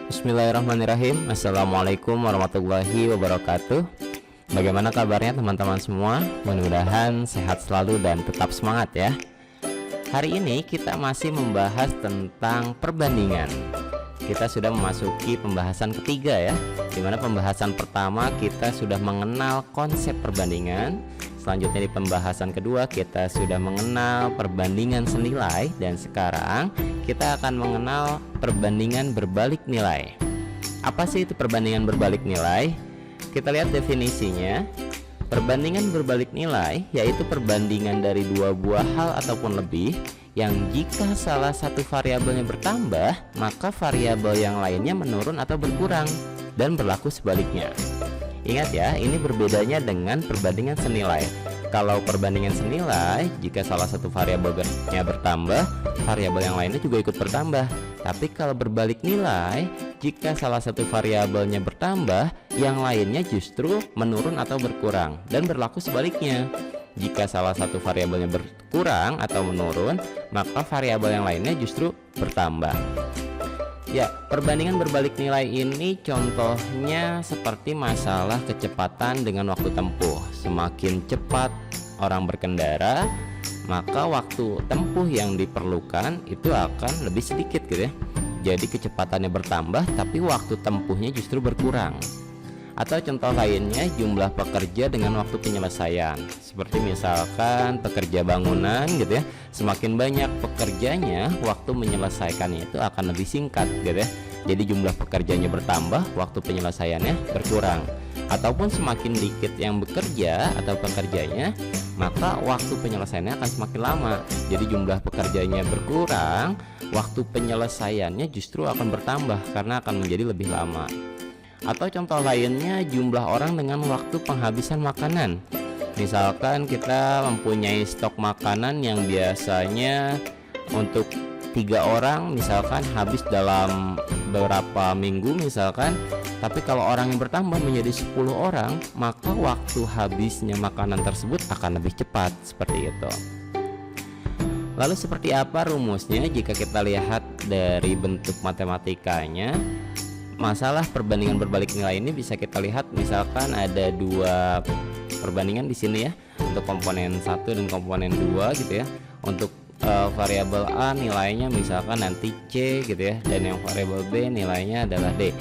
Bismillahirrahmanirrahim. Assalamualaikum warahmatullahi wabarakatuh. Bagaimana kabarnya teman-teman semua? Mudah-mudahan sehat selalu dan tetap semangat ya. Hari ini kita masih membahas tentang perbandingan. Kita sudah memasuki pembahasan ketiga ya, dimana pembahasan pertama kita sudah mengenal konsep perbandingan. Selanjutnya di pembahasan kedua kita sudah mengenal perbandingan senilai, dan sekarang kita akan mengenal perbandingan berbalik nilai. Apa sih itu perbandingan berbalik nilai? Kita lihat definisinya. Perbandingan berbalik nilai yaitu perbandingan dari dua buah hal ataupun lebih yang jika salah satu variabelnya bertambah, maka variabel yang lainnya menurun atau berkurang, dan berlaku sebaliknya. Ingat ya, ini berbedanya dengan perbandingan senilai. Kalau perbandingan senilai, jika salah satu variabelnya bertambah, variabel yang lainnya juga ikut bertambah. Tapi kalau berbalik nilai, jika salah satu variabelnya bertambah, yang lainnya justru menurun atau berkurang, dan berlaku sebaliknya. Jika salah satu variabelnya berkurang atau menurun, maka variabel yang lainnya justru bertambah. Ya, perbandingan berbalik nilai ini contohnya seperti masalah kecepatan dengan waktu tempuh. Semakin cepat orang berkendara, maka waktu tempuh yang diperlukan itu akan lebih sedikit gitu ya. Jadi kecepatannya bertambah tapi waktu tempuhnya justru berkurang. Atau contoh lainnya, jumlah pekerja dengan waktu penyelesaian. Seperti misalkan pekerja bangunan gitu ya, semakin banyak pekerjanya, waktu menyelesaikannya itu akan lebih singkat gitu ya. Jadi jumlah pekerjanya bertambah, waktu penyelesaiannya berkurang. Ataupun semakin dikit yang bekerja atau pekerjanya, maka waktu penyelesaiannya akan semakin lama. Jadi jumlah pekerjanya berkurang, waktu penyelesaiannya justru akan bertambah karena akan menjadi lebih lama. Atau contoh lainnya, jumlah orang dengan waktu penghabisan makanan. Misalkan kita mempunyai stok makanan yang biasanya untuk 3 orang misalkan habis dalam beberapa minggu misalkan, tapi kalau orang yang bertambah menjadi 10 orang, maka waktu habisnya makanan tersebut akan lebih cepat, seperti itu. Lalu seperti apa rumusnya? Jika kita lihat dari bentuk matematikanya, masalah perbandingan berbalik nilai ini bisa kita lihat misalkan ada dua perbandingan di sini ya, untuk komponen 1 dan komponen 2 gitu ya. Untuk variabel A nilainya misalkan nanti C gitu ya, dan yang variabel B nilainya adalah D.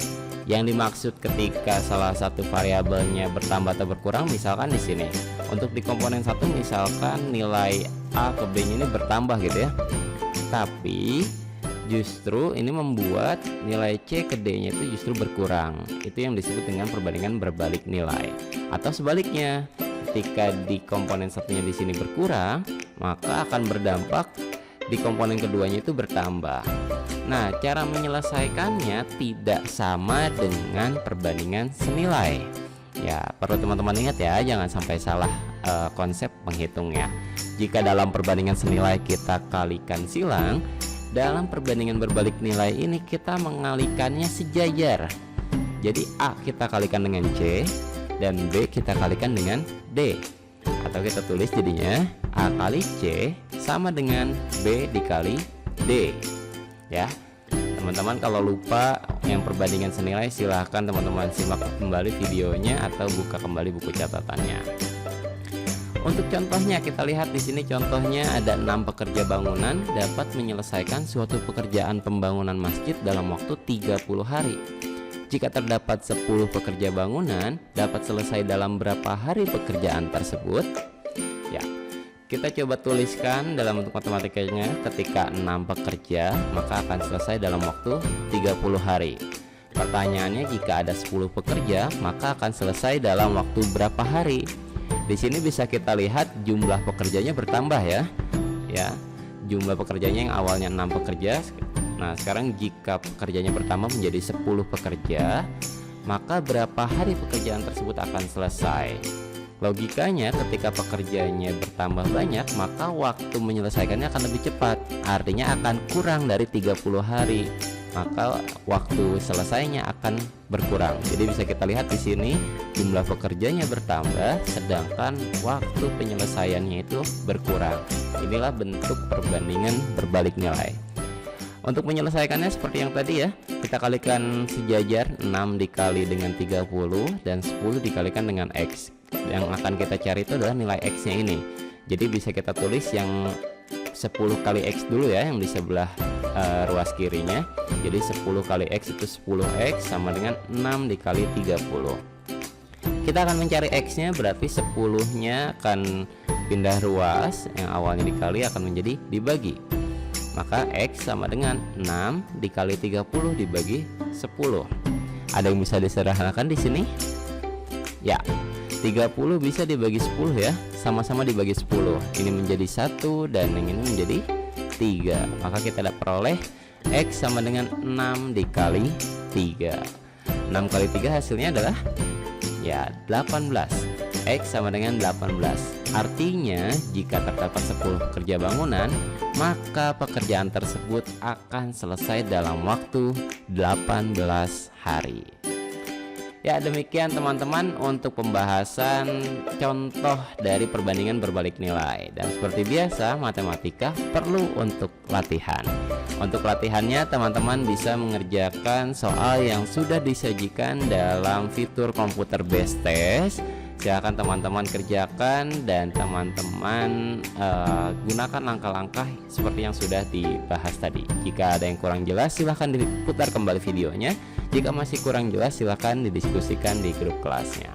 Yang dimaksud ketika salah satu variabelnya bertambah atau berkurang misalkan di sini. Untuk di komponen 1 misalkan nilai A ke B-nya ini bertambah gitu ya. Tapi justru ini membuat nilai C ke D-nya itu justru berkurang. Itu yang disebut dengan perbandingan berbalik nilai. Atau sebaliknya, ketika di komponen satunya di sini berkurang, maka akan berdampak di komponen keduanya itu bertambah. Nah, cara menyelesaikannya tidak sama dengan perbandingan senilai. Ya, perlu teman-teman ingat ya, jangan sampai salah konsep menghitungnya. Jika dalam perbandingan senilai kita kalikan silang, dalam perbandingan berbalik nilai ini kita mengalikannya sejajar. Jadi A kita kalikan dengan C dan B kita kalikan dengan D. Atau kita tulis jadinya A kali C sama dengan B dikali D. Ya, teman-teman kalau lupa yang perbandingan senilai, silahkan teman-teman simak kembali videonya atau buka kembali buku catatannya. Untuk contohnya kita lihat di sini, contohnya ada 6 pekerja bangunan dapat menyelesaikan suatu pekerjaan pembangunan masjid dalam waktu 30 hari. Jika terdapat 10 pekerja bangunan, dapat selesai dalam berapa hari pekerjaan tersebut? Ya, kita coba tuliskan dalam bentuk matematikanya. Ketika 6 pekerja, maka akan selesai dalam waktu 30 hari. Pertanyaannya, jika ada 10 pekerja, maka akan selesai dalam waktu berapa hari? Di sini bisa kita lihat jumlah pekerjanya bertambah ya. Ya, jumlah pekerjanya yang awalnya 6 pekerja. Nah, sekarang jika pekerjanya bertambah menjadi 10 pekerja, maka berapa hari pekerjaan tersebut akan selesai? Logikanya ketika pekerjanya bertambah banyak, maka waktu menyelesaikannya akan lebih cepat. Artinya akan kurang dari 30 hari. Maka waktu selesainya akan berkurang. Jadi bisa kita lihat di sini jumlah pekerjanya bertambah sedangkan waktu penyelesaiannya itu berkurang. Inilah bentuk perbandingan berbalik nilai. Untuk menyelesaikannya seperti yang tadi ya, kita kalikan sejajar 6 dikali dengan 30 dan 10 dikalikan dengan X. Yang akan kita cari itu adalah nilai X nya ini. Jadi bisa kita tulis yang 10 kali X dulu ya, yang di sebelah ruas kirinya. Jadi 10 kali X itu 10X sama dengan 6 dikali 30. Kita akan mencari X nya, berarti 10 nya akan pindah ruas, yang awalnya dikali akan menjadi dibagi. Maka X sama dengan 6 dikali 30 dibagi 10. Ada yang bisa disederhanakan di sini? Ya, 30 bisa dibagi 10 ya. Sama-sama dibagi 10. Ini menjadi 1 dan yang ini menjadi 3. Maka kita dapat peroleh X sama dengan 6 dikali 3. 6 kali 3 hasilnya adalah ya 18. X sama dengan 18. Artinya jika terdapat 10 pekerja bangunan, maka pekerjaan tersebut akan selesai dalam waktu 18 hari. Ya, demikian teman-teman untuk pembahasan contoh dari perbandingan berbalik nilai. Dan seperti biasa, matematika perlu untuk latihan. Untuk latihannya teman-teman bisa mengerjakan soal yang sudah disajikan dalam fitur komputer based test. Silakan teman-teman kerjakan dan teman-teman gunakan langkah-langkah seperti yang sudah dibahas tadi. Jika ada yang kurang jelas silahkan diputar kembali videonya. Jika masih kurang jelas silahkan didiskusikan di grup kelasnya.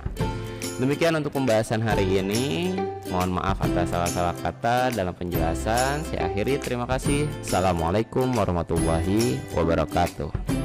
Demikian untuk pembahasan hari ini. Mohon maaf atas salah-salah kata dalam penjelasan. Saya akhiri, terima kasih. Assalamualaikum warahmatullahi wabarakatuh.